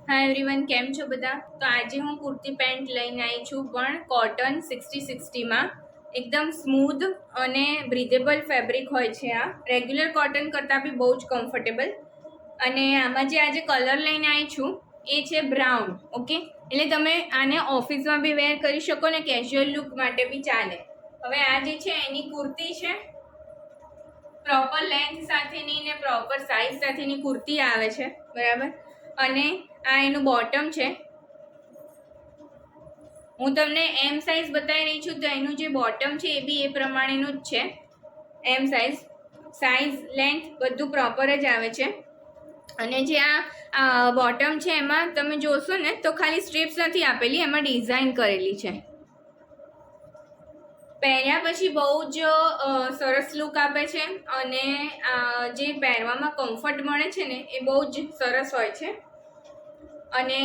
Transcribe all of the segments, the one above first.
Hi everyone, કેમ છો બધા? તો આજે હું કુર્તી પેન્ટ લઈને આવી છું, પણ કોટન 60-60માં એકદમ સ્મૂધ અને બ્રીધેબલ ફેબ્રિક હોય છે. આ રેગ્યુલર કોટન કરતાં બી બહુ જ કમ્ફર્ટેબલ. અને આમાં જે આજે કલર લઈને આવી છું એ છે બ્રાઉન. ઓકે, એટલે તમે આને ઓફિસમાં બી વેર કરી શકો ને કેઝ્યુઅલ લુક માટે બી ચાલે. હવે આ જે છે એની કુર્તી છે, પ્રોપર લેન્થ સાથેની ને પ્રોપર સાઇઝ સાથેની કુર્તી આવે છે, બરાબર. અને આ એનું બોટમ છે. હું તમને એમ સાઇઝ બતાવી રહી છું, તો એનું જે બોટમ છે એ બી એ પ્રમાણેનું જ છે. એમ સાઇઝ લેન્થ બધું પ્રોપર જ આવે છે. અને જે આ બોટમ છે એમાં તમે જોશો ને તો ખાલી સ્ટ્રીપ્સ નથી આપેલી, એમાં ડિઝાઇન કરેલી છે. પહેર્યા પછી બહુ જ સરસ લુક આપે છે અને જે પહેરવામાં કમ્ફર્ટ મળે છે ને એ બહુ જ સરસ હોય છે. અને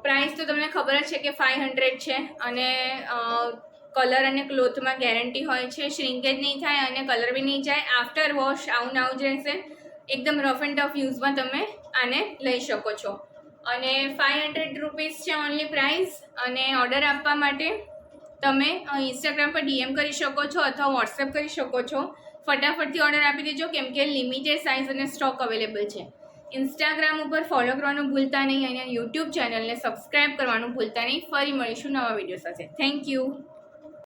પ્રાઇસ તો તમને ખબર જ છે કે 500 છે. અને કલર અને ક્લોથમાં ગેરંટી હોય છે, શ્રિંકેજ નહીં થાય અને કલર બી નહીં જાય. આફ્ટર વોશ આવું જ રહેશે, એકદમ રફ એન્ડ ટફ યુઝમાં તમે આને લઈ શકો છો. અને 500 રૂપીસ છે ઓનલી પ્રાઇસ. અને ઓર્ડર આપવા માટે તમે ઇન્સ્ટાગ્રામ પર DM કરી શકો છો અથવા વોટ્સએપ કરી શકો છો. ફટાફટથી ઓર્ડર આપી દેજો, કેમ કે લિમિટેડ સાઇઝ અને સ્ટોક અવેલેબલ છે. ઇન્સ્ટાગ્રામ ઉપર ફોલો કરવાનું ભૂલતા નહીં અને યુટ્યુબ ચેનલને સબસ્ક્રાઈબ કરવાનું ભૂલતા નહીં. ફરી મળીશું નવા વિડીયો સાથે. Thank you.